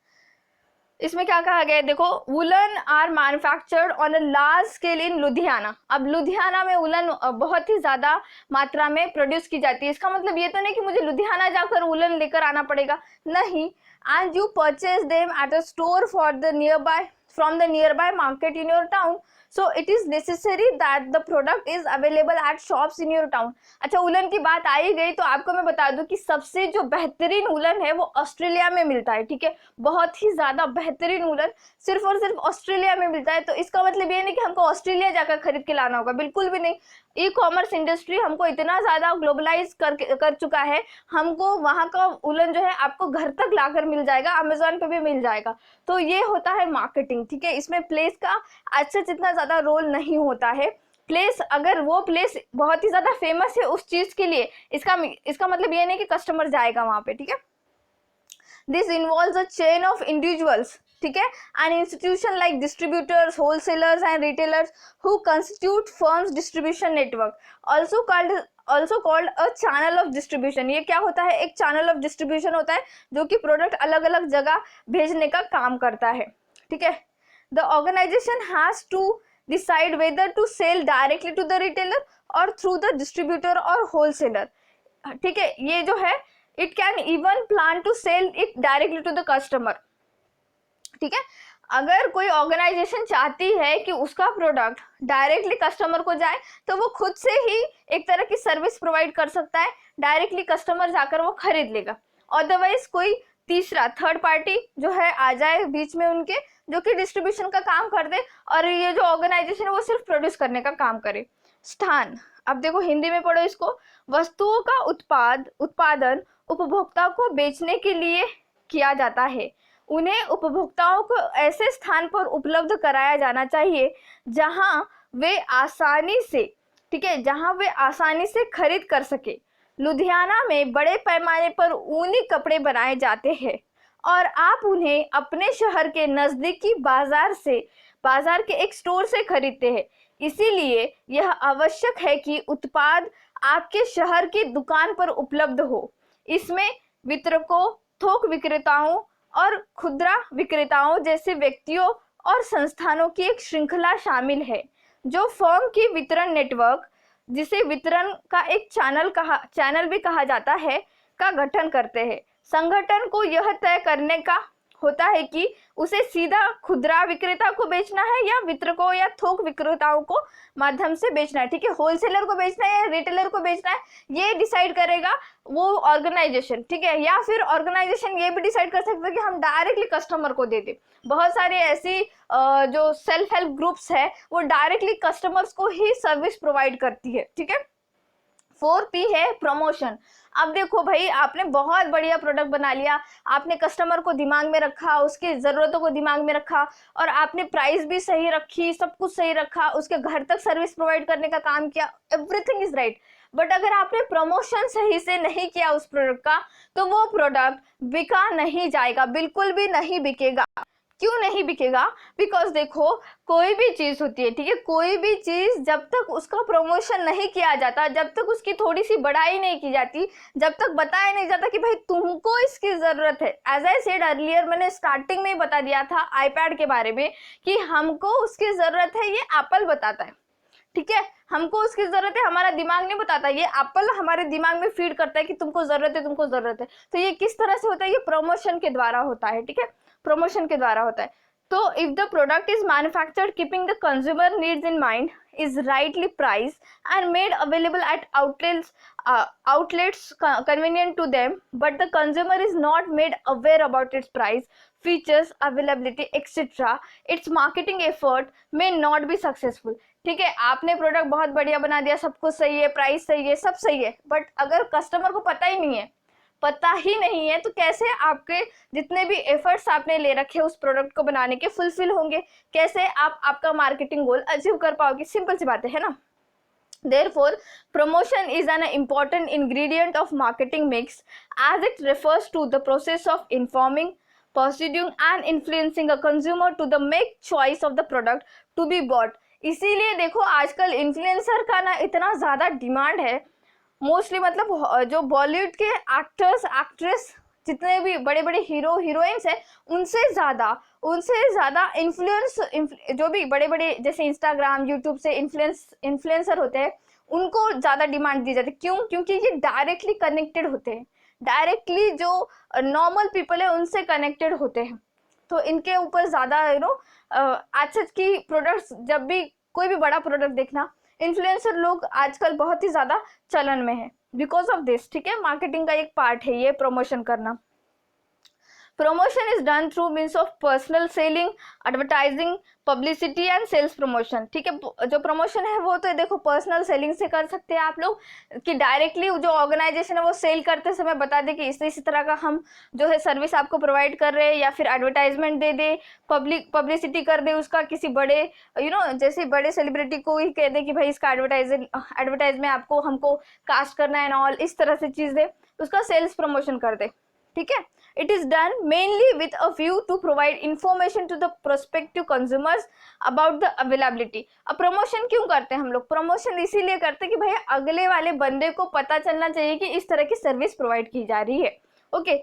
इसमें क्या कहा गया है, देखो, woollen are manufactured on a large scale in Ludhiana. अब लुधियाना में वुलन बहुत ही ज्यादा मात्रा में प्रोड्यूस की जाती है। इसका मतलब ये तो नहीं कि मुझे लुधियाना जाकर वुलन लेकर आना पड़ेगा, नहीं। And you purchase them at a store for the nearby from the nearby market in your town, so it is necessary that the product is available at shops in your town. अच्छा, woollen की बात आई गई तो आपको मैं बता दूं कि सबसे जो बेहतरीन वुलन है वो ऑस्ट्रेलिया में मिलता है, ठीक है। बहुत ही ज्यादा बेहतरीन वुलन सिर्फ और सिर्फ ऑस्ट्रेलिया में मिलता है। तो इसका मतलब ये नहीं कि हमको ऑस्ट्रेलिया जाकर खरीद के लाना होगा, बिल्कुल भी नहीं। ई कॉमर्स इंडस्ट्री हमको इतना ज्यादा ग्लोबलाइज कर चुका है, हमको वहां का वुलन जो है आपको घर तक लाकर मिल जाएगा, अमेजोन पे भी मिल जाएगा। तो ये होता है मार्केटिंग, ठीक है। इसमें प्लेस का अच्छा जितना ज्यादा रोल नहीं होता है। प्लेस, अगर वो प्लेस बहुत ही ज्यादा फेमस है उस चीज के लिए, इसका मतलब ये नहीं कि कस्टमर जाएगा वहां पे, ठीक है। This involves a chain of individuals, ठीक है, an institution like distributors, wholesalers and retailers who constitute firms distribution network, also called a channel of distribution. ये क्या होता है, एक चैनल ऑफ डिस्ट्रीब्यूशन होता है जो कि प्रोडक्ट अलग अलग जगह भेजने का काम करता है, ठीक है। The organisation has to decide whether to sell directly to the retailer or through the distributor or wholesaler, ठीक है। ये जो है it can even plan to sell it directly to the customer, ठीक है। अगर कोई ऑर्गेनाइजेशन चाहती है कि उसका प्रोडक्ट डायरेक्टली कस्टमर को जाए तो वो खुद से ही एक तरह की सर्विस प्रोवाइड कर सकता है, डायरेक्टली कस्टमर जाकर वो खरीद लेगा। अदरवाइज कोई तीसरा थर्ड पार्टी जो है आ जाए बीच में उनके, जो कि डिस्ट्रीब्यूशन का काम कर दे, और ये जो ऑर्गेनाइजेशन है वो सिर्फ प्रोड्यूस करने का काम करे। स्थान, अब देखो हिंदी में पढ़ो इसको, वस्तुओं का उत्पादन उपभोक्ता को बेचने के लिए किया जाता है। उन्हें उपभोक्ताओं को ऐसे स्थान पर उपलब्ध कराया जाना चाहिए जहां वे आसानी से, ठीक है, जहां वे आसानी से खरीद कर सके। लुधियाना में बड़े पैमाने पर ऊनी कपड़े बनाए जाते हैं और आप उन्हें अपने शहर के नजदीकी बाजार के एक स्टोर से खरीदते हैं। इसीलिए यह आवश्यक है कि उत्पाद आपके शहर की दुकान पर उपलब्ध हो। इसमें वितरकों, थोक विक्रेताओं और खुदरा विक्रेताओं जैसे व्यक्तियों और संस्थानों की एक श्रृंखला शामिल है जो फर्म की वितरण नेटवर्क, जिसे वितरण का एक चैनल भी कहा जाता है, का गठन करते हैं। संगठन को यह तय करने का होता है कि उसे सीधा खुदरा विक्रेता को बेचना है या वितरकों या थोक विक्रेताओं को माध्यम से बेचना है, ठीक है। होलसेलर को बेचना है या रिटेलर को बेचना है, ये डिसाइड करेगा वो ऑर्गेनाइजेशन, ठीक है। या फिर ऑर्गेनाइजेशन ये भी डिसाइड कर सकता है कि हम डायरेक्टली कस्टमर को दे दें। बहुत सारे ऐसी जो सेल्फ हेल्प ग्रुप्स है वो डायरेक्टली कस्टमर्स को ही सर्विस प्रोवाइड करती है, ठीक है। 4P है प्रमोशन। अब देखो भाई, आपने बहुत बढ़िया प्रोडक्ट बना लिया, आपने कस्टमर को दिमाग में रखा, उसकी ज़रूरतों को दिमाग में रखा, और आपने प्राइस भी सही रखी, सब कुछ सही रखा, उसके घर तक सर्विस प्रोवाइड करने का काम किया, एवरीथिंग इज राइट। बट अगर आपने प्रमोशन सही से नहीं किया उस प्रोडक्ट का, तो वो प्रोडक्ट बिका नहीं जाएगा, बिल्कुल भी नहीं बिकेगा। क्यों नहीं बिकेगा? बिकॉज देखो, कोई भी चीज होती है, ठीक है, कोई भी चीज जब तक उसका प्रमोशन नहीं किया जाता, जब तक उसकी थोड़ी सी बढ़ाई नहीं की जाती, जब तक बताया नहीं जाता कि भाई तुमको इसकी जरूरत है। एज आई सेड अर्लियर, मैंने स्टार्टिंग में ही बता दिया था आईपैड के बारे में कि हमको उसकी जरूरत है, ये एप्पल बताता है, ठीक है, हमको उसकी जरूरत है, हमारा दिमाग नहीं बताता, ये एप्पल हमारे दिमाग में फीड करता है कि तुमको जरूरत है, तुमको जरूरत है। तो ये किस तरह से होता है? ये प्रमोशन के द्वारा होता है, ठीक है, प्रमोशन के द्वारा होता है। तो if the product is manufactured keeping the consumer needs in mind, is rightly priced and made available at outlets convenient to them, but the consumer is not made aware about its price, features, availability, etc., its marketing effort may not be successful। ठीक है, आपने product बहुत बढ़िया बना दिया, सब कुछ सही है, प्राइस सही है, सब सही है, बट अगर कस्टमर को पता ही नहीं है, पता ही नहीं है, तो कैसे आपके जितने भी एफर्ट्स आपने ले रखे उस प्रोडक्ट को बनाने के फुलफिल होंगे? कैसे आप आपका मार्केटिंग गोल अचीव कर पाओगे? सिंपल सी बात है ना। Therefore, promotion is an important ingredient of marketing mix as it refers to the process of informing, persuading and influencing a consumer to the make choice of the product to be bought। इसीलिए देखो आजकल influencer का ना इतना ज़्यादा demand है, mostly मतलब जो बॉलीवुड के एक्टर्स एक्ट्रेस जितने भी बड़े बड़े हीरो हीरोइंस हैं, उनसे ज़्यादा इन्फ्लुएंस जो भी बड़े बड़े जैसे इंस्टाग्राम यूट्यूब से इन्फ्लुएंसर होते हैं, उनको ज़्यादा डिमांड दी जाती है। क्यों? क्योंकि ये डायरेक्टली कनेक्टेड होते हैं, डायरेक्टली जो नॉर्मल पीपल है उनसे कनेक्टेड होते हैं, तो इनके ऊपर ज़्यादा आज की प्रोडक्ट्स, जब भी कोई भी बड़ा प्रोडक्ट देखना, इन्फ्लुएंसर लोग आजकल बहुत ही ज़्यादा चलन में है बिकॉज ऑफ दिस। ठीक है, मार्केटिंग का एक पार्ट है ये प्रमोशन करना। Promotion is done through means of personal selling, advertising, publicity and sales promotion. ठीक है, जो प्रमोशन है वो तो देखो पर्सनल सेलिंग से कर सकते हैं आप लोग, कि डायरेक्टली जो ऑर्गेनाइजेशन है वो सेल करते समय बता दे कि इस तरह का हम जो है सर्विस आपको प्रोवाइड कर रहे हैं, या फिर एडवर्टाइजमेंट दे दे, पब्लिसिटी कर दे उसका, किसी बड़े जैसे बड़े सेलिब्रिटी को ही कह दे कि भाई इसका एडवर्टाइज में आपको हमको कास्ट करना है एंड ऑल, इस तरह से चीज़ दे, उसका सेल्स प्रमोशन कर दे। ठीक है, it is done mainly with a view to provide information to the prospective consumers about the availability। अब प्रमोशन क्यों करते हैं हम लोग? प्रमोशन इसीलिए करते हैं कि भाई अगले वाले बंदे को पता चलना चाहिए कि इस तरह की सर्विस प्रोवाइड की जा रही है। ओके,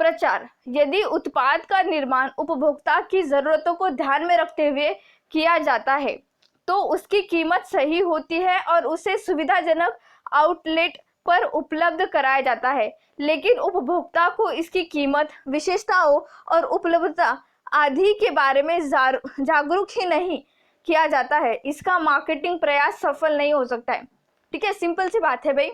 प्रचार, यदि उत्पाद का निर्माण उपभोक्ता की जरूरतों को ध्यान में रखते हुए किया जाता है तो उसकी कीमत सही होती है और उसे सुविधाजनक आउटलेट पर उपलब्ध कराया जाता है, लेकिन उपभोक्ता को इसकी कीमत, विशेषताओं और उपलब्धता आदि के बारे में जागरूक ही नहीं किया जाता है, इसका मार्केटिंग प्रयास सफल नहीं हो सकता है। ठीक है, सिंपल सी बात है भाई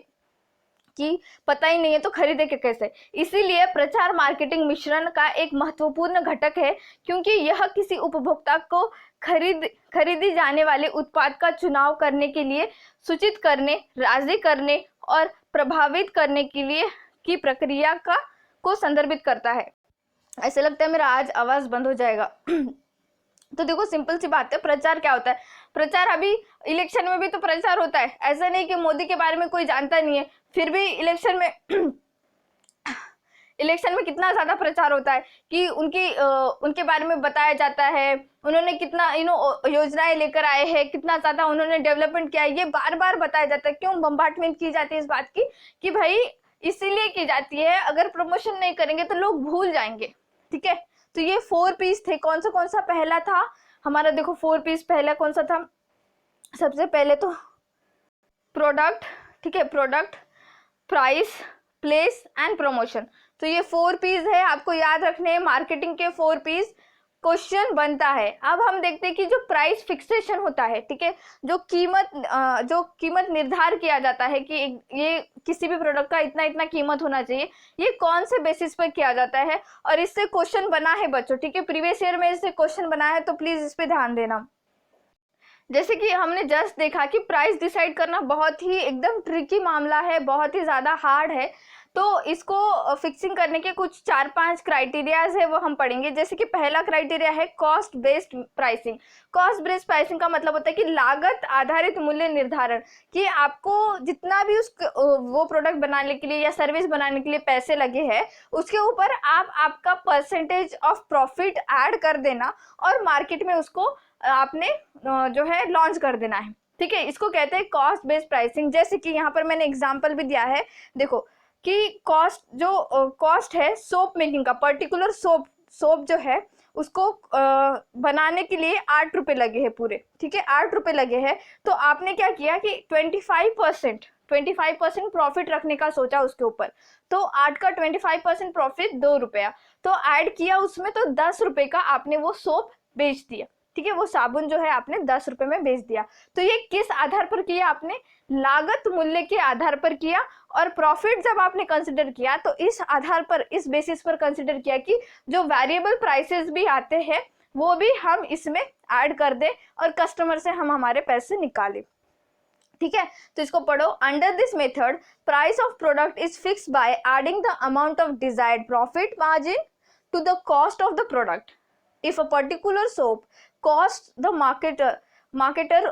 कि पता ही नहीं है तो खरीदे के कैसे। इसीलिए प्रचार मार्केटिंग मिश्रण का एक महत्वपूर्ण घटक है, क्योंकि यह किसी उपभोक्ता को खरीदी जाने वाले उत्पाद का चुनाव करने के लिए सूचित करने, राजी करने और प्रभावित करने के लिए की प्रक्रिया को संदर्भित करता है। ऐसे लगता है मेरा आज आवाज बंद हो जाएगा। तो देखो सिंपल सी बात है, प्रचार क्या होता है? प्रचार अभी इलेक्शन में भी तो प्रचार होता है, ऐसा नहीं कि मोदी के बारे में कोई जानता नहीं है, फिर भी इलेक्शन में कितना ज्यादा प्रचार होता है कि उनके बारे में बताया जाता है, उन्होंने कितना योजनाएं लेकर आए हैं, कितना ज्यादा उन्होंने डेवलपमेंट किया है, ये बार बार बताया जाता है। क्यों बम्बार्टमेंट की जाती है इस बात की कि भाई इसीलिए की जाती है, अगर प्रमोशन नहीं करेंगे तो लोग भूल जाएंगे। ठीक है, तो ये 4 पीस थे। कौन सा पहला था हमारा? देखो 4 पीस पहला कौन सा था? सबसे पहले तो प्रोडक्ट, ठीक है, product, price, place and promotion. तो ये 4 पीस है, आपको याद रखने हैं मार्केटिंग के 4 पीस। क्वेश्चन बनता है, अब हम देखते हैं कि जो प्राइस फिक्सेशन होता है, ठीक है, जो कीमत निर्धार किया जाता है कि ये किसी भी प्रोडक्ट का इतना कीमत होना चाहिए, ये कौन से बेसिस पर किया जाता है? और इससे क्वेश्चन बना है बच्चों, ठीक है, प्रीवियस ईयर में इससे क्वेश्चन बना है, तो प्लीज इस पे ध्यान देना। जैसे कि हमने जस्ट देखा कि प्राइस डिसाइड करना बहुत ही एकदम ट्रिकी मामला है, बहुत ही ज़्यादा हार्ड है। तो इसको फिक्सिंग करने के कुछ 4-5 क्राइटेरियाज है, वो हम पढ़ेंगे। जैसे कि पहला क्राइटेरिया है cost based pricing. Cost based pricing का मतलब होता है कि लागत आधारित मूल्य निर्धारण, कि आपको जितना भी उस वो प्रोडक्ट बनाने के लिए या सर्विस बनाने के लिए पैसे लगे हैं, उसके ऊपर आप आपका परसेंटेज ऑफ प्रॉफिट ऐड कर देना और मार्केट में उसको आपने जो है लॉन्च कर देना है। ठीक है, इसको कहते हैं कॉस्ट बेस्ड प्राइसिंग। जैसे कि यहाँ पर मैंने एग्जांपल भी दिया है, देखो कि कॉस्ट जो कॉस्ट है सोप मेकिंग का, पर्टिकुलर सोप जो है उसको बनाने के लिए 8 रुपए लगे हैं पूरे। ठीक है, 8 रुपए लगे हैं, तो आपने क्या किया कि 25% प्रॉफिट रखने का सोचा उसके ऊपर। तो 8 का 25% प्रॉफिट 2 रुपया, तो ऐड किया उसमें, तो 10 रुपए का आपने वो सोप बेच दिया। ठीक है, वो साबुन जो है आपने 10 रुपए में बेच दिया। तो ये किस आधार पर किया आपने? लागत मूल्य के आधार पर किया। और प्रॉफिट जब आपने कंसिडर किया तो इस आधार पर, इस बेसिस पर कंसिडर किया कि जो वेरिएबल प्राइसेस भी आते हैं वो भी हम इसमें ऐड कर दें और कस्टमर से हम हमारे पैसे निकालें। ठीक है, तो इसको पढ़ो। Under this method price of product is fix by adding the amount of desired profit margin to the cost of the product. If a particular soap costs the marketer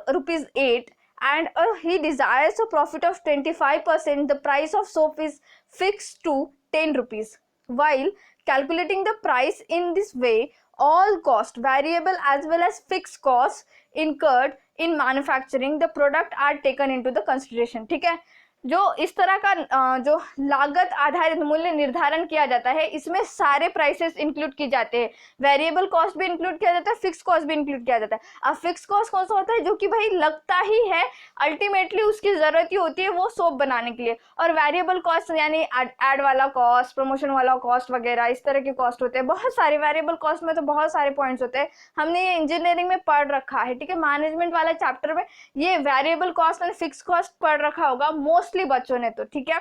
rupees 8 and he desires a profit of 25%, the price of soap is fixed to 10 rupees. While calculating the price in this way, all cost, variable as well as fixed costs incurred in manufacturing the product are taken into the consideration. ठीक है, जो इस तरह का जो लागत आधारित मूल्य निर्धारण किया जाता है, इसमें सारे प्राइसेस इंक्लूड की जाते हैं, वेरिएबल कॉस्ट भी इंक्लूड किया जाता है, फिक्स कॉस्ट भी इंक्लूड किया जाता है। अब फिक्स कॉस्ट कौन सा होता है? जो कि भाई लगता ही है, अल्टीमेटली उसकी जरूरत ही होती है वो सोप बनाने के लिए। और वेरिएबल कॉस्ट यानी एड वाला कॉस्ट, प्रमोशन वाला कॉस्ट वगैरह, इस तरह के कॉस्ट होते हैं बहुत सारे। वेरिएबल कॉस्ट में तो बहुत सारे पॉइंट्स होते हैं, हमने ये इंजीनियरिंग में पढ़ रखा है। ठीक है, मैनेजमेंट वाला चैप्टर में ये variable cost and fix cost पढ़ रखा होगा मोस्टली बच्चों ने तो। ठीक है,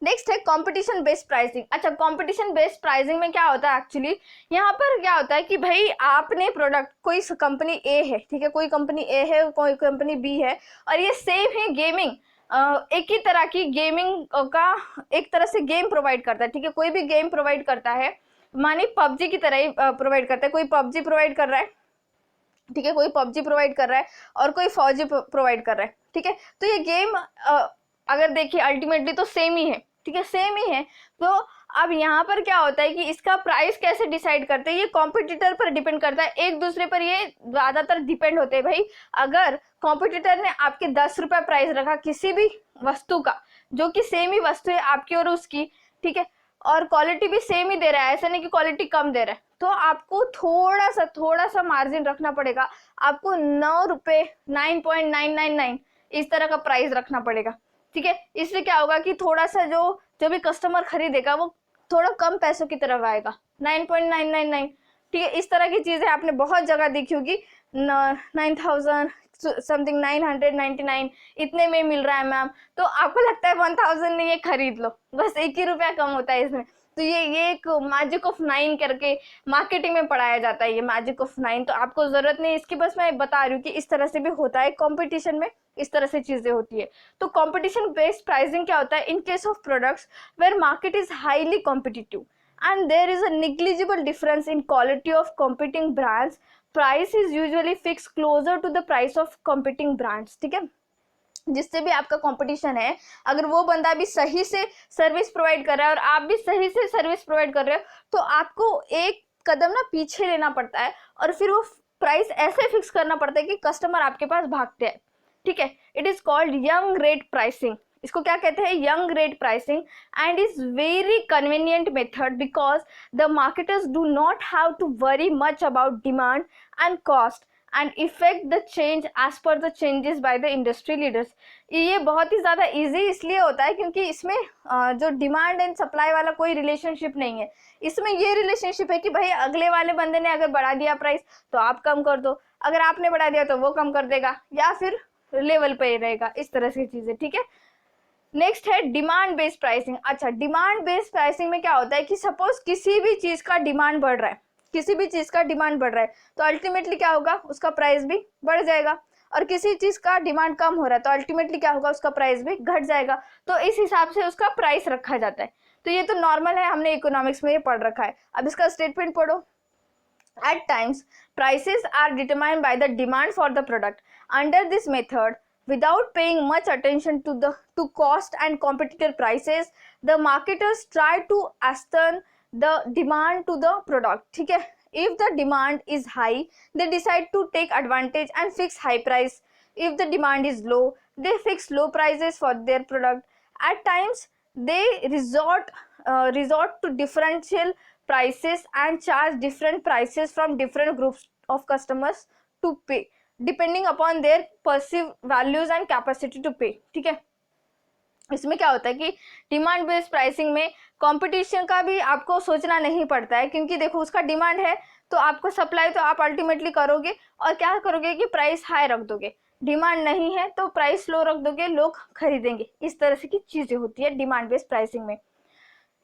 नेक्स्ट है कंपटीशन बेस्ड प्राइसिंग। अच्छा, कंपटीशन बेस्ड प्राइसिंग में क्या होता है एक्चुअली? यहाँ पर क्या होता है कि भाई आपने प्रोडक्ट, कोई कंपनी ए है, ठीक है, कोई कंपनी ए है, कोई कंपनी बी है, और ये सेम है गेमिंग, एक ही तरह की गेमिंग का एक तरह से गेम प्रोवाइड करता है। ठीक है, कोई भी गेम प्रोवाइड करता है, मानी पबजी की तरह ही प्रोवाइड करता है। कोई पबजी प्रोवाइड कर रहा है, ठीक है, कोई पबजी प्रोवाइड कर रहा है और कोई फौजी प्रोवाइड कर रहा है। ठीक है, तो ये गेम अगर देखिए अल्टीमेटली तो सेम ही है। ठीक है, सेम ही है। तो अब यहाँ पर क्या होता है कि इसका प्राइस कैसे डिसाइड करते हैं? ये कॉम्पिटिटर पर डिपेंड करता है, एक दूसरे पर ये ज्यादातर डिपेंड होते हैं। भाई अगर कॉम्पिटिटर ने आपके 10 रुपये प्राइस रखा किसी भी वस्तु का, जो कि सेम ही वस्तु है आपकी और उसकी, ठीक है, और क्वालिटी भी सेम ही दे रहा है, ऐसा नहीं कि क्वालिटी कम दे रहा है, तो आपको थोड़ा सा मार्जिन रखना पड़ेगा। आपको 9 रुपये 9.999 इस तरह का प्राइस रखना पड़ेगा। ठीक है, इससे क्या होगा कि थोड़ा सा जो भी कस्टमर खरीदेगा वो थोड़ा कम पैसों की तरफ आएगा। 9.999, ठीक है, इस तरह की चीजें आपने बहुत जगह देखी होगी। 9000 समथिंग, 999 इतने में मिल रहा है मैम, तो आपको लगता है 1000 नहीं, ये खरीद लो, बस 1 ही रुपया कम होता है इसमें। तो ये एक मैजिक ऑफ 9 करके मार्केटिंग में पढ़ाया जाता है, ये मैजिक ऑफ 9। तो आपको जरूरत नहीं इसकी, बस मैं बता रही हूँ कि इस तरह से भी होता है कंपटीशन में, इस तरह से चीजें होती है। तो कंपटीशन बेस्ड प्राइसिंग क्या होता है? In case of products where market is highly competitive and there is a negligible difference in quality of competing brands, price is usually fixed closer to the price of competing brands। ठीक है, जिससे भी आपका competition है, अगर वो बंदा भी सही से सर्विस प्रोवाइड कर रहा है और आप भी सही से सर्विस प्रोवाइड कर रहे हो, तो आपको एक कदम ना पीछे लेना पड़ता है और फिर वो प्राइस ऐसे फिक्स करना पड़ता है कि कस्टमर आपके पास भागते हैं। ठीक है, it is called going rate pricing. इसको क्या कहते हैं? Going rate pricing, and is very convenient method because the marketers do not have to worry much about demand and cost and effect the change as per the changes by the industry leaders. ये बहुत ही ज़्यादा easy इसलिए होता है क्योंकि इसमें जो demand and supply वाला कोई रिलेशनशिप नहीं है। इसमें ये रिलेशनशिप है कि भाई अगले वाले बंदे ने अगर बढ़ा दिया प्राइस तो आप कम कर दो, अगर आपने बढ़ा दिया तो वो कम कर देगा, या फिर लेवल पे ही रहेगा, इस तरह की चीज़ें। ठीक है, नेक्स्ट है डिमांड बेस्ड प्राइसिंग। अच्छा, डिमांड बेस्ड प्राइसिंग में क्या होता है कि सपोज किसी भी चीज का डिमांड बढ़ रहा है, किसी भी चीज का डिमांड बढ़ रहा है तो अल्टीमेटली क्या होगा, उसका प्राइस भी बढ़ जाएगा, और किसी चीज का डिमांड कम हो रहा है तो अल्टीमेटली क्या होगा, उसका प्राइस भी घट जाएगा। तो इस हिसाब से उसका प्राइस रखा जाता है। तो ये तो नॉर्मल है, हमने इकोनॉमिक्स में ये पढ़ रखा है। अब इसका स्टेटमेंट पढ़ो। At times, prices are determined by the demand for the product. Under this method, without paying much attention to cost and competitor prices, the marketers try to ascertain the demand to the product. ठीक है, if the demand is high, they decide to take advantage and fix high price. If the demand is low, they fix low prices for their product. At times, they resort to differential prices and charge different prices from different groups of customers to pay depending upon their perceived values and capacity to pay। ठीक है, इसमें क्या होता है कि demand based pricing में competition का भी आपको सोचना नहीं पड़ता है, क्योंकि देखो उसका डिमांड है तो आपको सप्लाई तो आप अल्टीमेटली करोगे, और क्या करोगे कि प्राइस हाई रख दोगे। डिमांड नहीं है तो प्राइस लो रख दोगे, लोग खरीदेंगे। इस तरह से की चीजें होती है डिमांड बेस्ड प्राइसिंग में।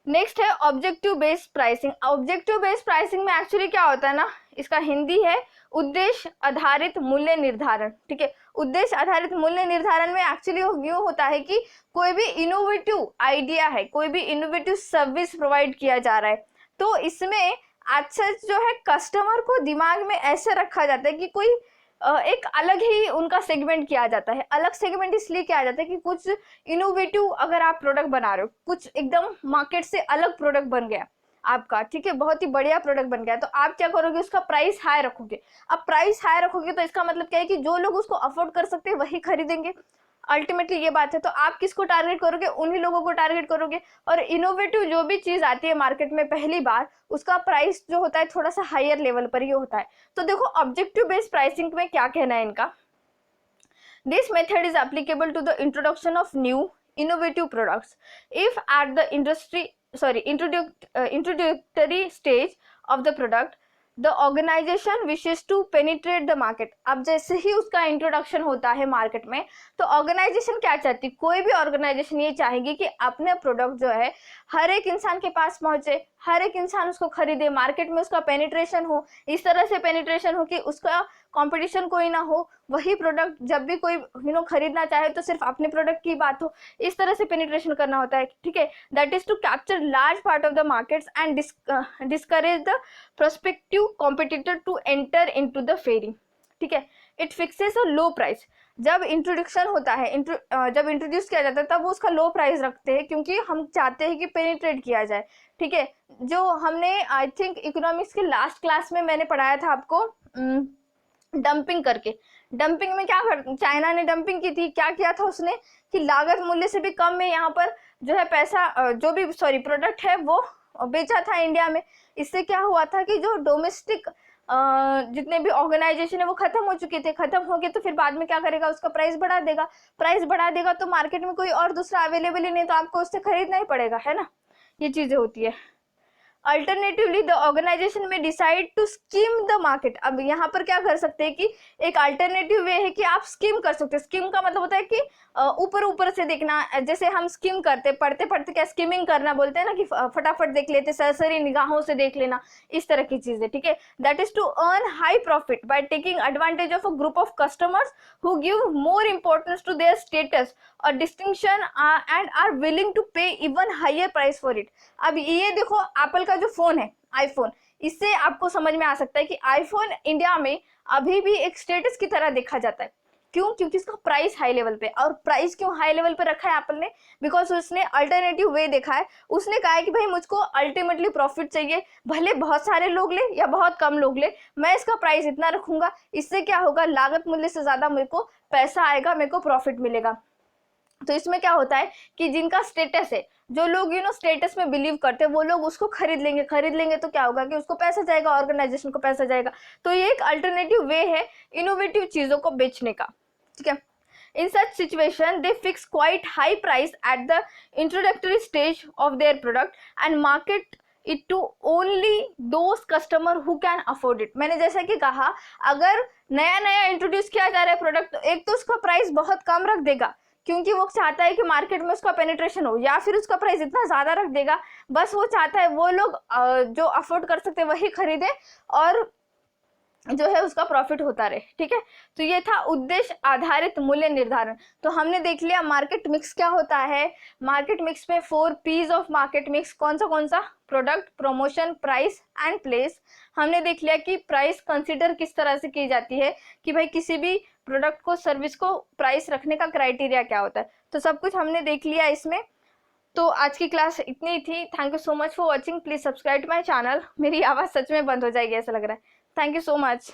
नेक्स्ट है objective based pricing. Objective based pricing में एक्चुअली क्या होता है ना, इसका हिंदी है उद्देश्य आधारित मूल्य निर्धारण। ठीक है, उद्देश्य आधारित मूल्य निर्धारण में एक्चुअली व्यू होता है कि कोई भी इनोवेटिव आइडिया है, कोई भी इनोवेटिव सर्विस प्रोवाइड किया जा रहा है, तो इसमें अच्छा जो है कस्टमर को दिमाग में ऐसे रखा जाता है कि कोई एक अलग ही उनका सेगमेंट किया जाता है। अलग सेगमेंट इसलिए किया जाता है कि कुछ इनोवेटिव अगर आप प्रोडक्ट बना रहे हो, कुछ एकदम मार्केट से अलग प्रोडक्ट बन गया आपका, ठीक है, बहुत ही बढ़िया प्रोडक्ट बन गया, तो आप क्या करोगे, उसका प्राइस हाई रखोगे। अब प्राइस हाई रखोगे तो इसका मतलब क्या है कि जो लोग उसको अफोर्ड कर सकते हैं वही खरीदेंगे, अल्टीमेटली ये बात है। तो आप किसको टारगेट करोगे, उन्हीं लोगों को टारगेट करोगे। और इनोवेटिव जो भी चीज आती है मार्केट में पहली बार, उसका प्राइस जो होता है थोड़ा सा हायर लेवल पर ही होता है। तो देखो ऑब्जेक्टिव बेस्ड प्राइसिंग में क्या कहना है इनका, this method is applicable to the introduction of new innovative products if at the introductory stage of the product the organization wishes to penetrate the market। अब जैसे ही उसका इंट्रोडक्शन होता है मार्केट में तो ऑर्गेनाइजेशन क्या चाहती है, कोई भी ऑर्गेनाइजेशन ये चाहेगी कि अपने प्रोडक्ट जो है हर एक इंसान के पास पहुंचे, हर एक इंसान उसको खरीदे, मार्केट में उसका पेनिट्रेशन हो, इस तरह से पेनिट्रेशन हो कि उसका कंपटीशन कोई ना हो, वही प्रोडक्ट जब भी कोई खरीदना चाहे तो सिर्फ अपने प्रोडक्ट की बात हो, इस तरह से पेनिट्रेशन करना होता है। ठीक है, that is to capture large part of the markets and discourage the prospective competitor to enter into the fairing. ठीक है, it fixes a low price. जब इंट्रोडक्शन होता है, जब इंट्रोड्यूस किया जाता है तब वो उसका लो प्राइस रखते हैं, क्योंकि हम चाहते हैं कि पेनिट्रेट किया जाए। ठीक है, जो हमने आई थिंक इकोनॉमिक्स के लास्ट क्लास में मैंने पढ़ाया था आपको डंपिंग करके। डंपिंग में क्या चाइना ने डंपिंग की थी, क्या किया था उसने कि लागत मूल्य से भी कम में यहाँ पर जो है पैसा जो भी प्रोडक्ट है वो बेचा था इंडिया में। इससे क्या हुआ था कि जो डोमेस्टिक जितने भी ऑर्गेनाइजेशन है वो खत्म हो चुके थे, खत्म हो गए तो फिर बाद में क्या करेगा, उसका प्राइस बढ़ा देगा। प्राइस बढ़ा देगा तो मार्केट में कोई और दूसरा अवेलेबल ही नहीं, तो आपको उससे खरीदना ही पड़ेगा, है ना, ये चीजें होती है। अल्टरनेटिवली द ऑर्गेनाइजेशन में decide to skim the market. अब यहाँ पर क्या कर सकते हैं कि एक अल्टरनेटिव वे है कि आप स्कीम कर सकते हैं। स्कीम का मतलब होता है कि ऊपर ऊपर से देखना, जैसे हम स्कीम करते पढ़ते पढ़ते क्या स्कीमिंग करना बोलते हैं ना, कि फटाफट देख लेते, सरसरी निगाहों से देख लेना, इस तरह की चीजें। ठीक है, that is to earn high profit by taking advantage of a group of customers who give more importance to their status और distinction and are willing to pay even higher price for it. अब ये देखो Apple का जो phone है iPhone, इससे आपको समझ में आ सकता है कि आईफोन इंडिया में अभी भी एक स्टेटस की तरह देखा जाता है। क्यों? क्योंकि इसका प्राइस हाई लेवल पे। और प्राइस क्यों हाई लेवल पे रखा है एप्पल ने? बिकॉज उसने अल्टरनेटिव वे देखा है। उसने कहा है कि भाई मुझको अल्टीमेटली प्रॉफिट चाहिए, भले बहुत सारे लोग ले या बहुत कम लोग ले, मैं इसका प्राइस इतना रखूंगा, इससे क्या होगा, लागत मूल्य से ज्यादा मेरे को पैसा आएगा, मेरे को प्रॉफिट मिलेगा। तो इसमें क्या होता है कि जिनका स्टेटस है, जो लोग स्टेटस में बिलीव करते हैं, वो लोग उसको खरीद लेंगे तो क्या होगा कि उसको पैसा जाएगा, ऑर्गेनाइजेशन को पैसा जाएगा। तो ये एक अल्टरनेटिव वे है इनोवेटिव चीजों को बेचने का। ठीक है, in such situation they fix quite high price at the introductory stage of their product and market it to only those customer who can afford it। मैंने जैसा कि कहा, अगर नया नया इंट्रोड्यूस किया जा रहा है प्रोडक्ट, तो एक तो उसका प्राइस बहुत कम रख देगा क्योंकि वो चाहता है कि मार्केट में उसका पेनिट्रेशन हो, या फिर उसका प्राइस इतना ज़्यादा रख देगा, बस वो चाहता है वो लोग जो अफोर्ड कर सकते वही खरीदे और जो है उसका प्रॉफिट होता रहे। ठीक है, तो ये था उद्देश्य आधारित मूल्य निर्धारण। तो हमने देख लिया मार्केट मिक्स क्या होता है। मार्केट मिक्स में 4 P's ऑफ मार्केट मिक्स कौन सा, product, promotion, price and place. हमने देख लिया कि प्राइस कंसीडर किस तरह से की जाती है, कि भाई किसी भी प्रोडक्ट को, सर्विस को प्राइस रखने का क्राइटेरिया क्या होता है। तो सब कुछ हमने देख लिया इसमें। तो आज की क्लास इतनी ही थी। Thank you so much for watching. Please subscribe to my channel. मेरी आवाज़ सच में बंद हो जाएगी ऐसा लग रहा है। Thank you so much.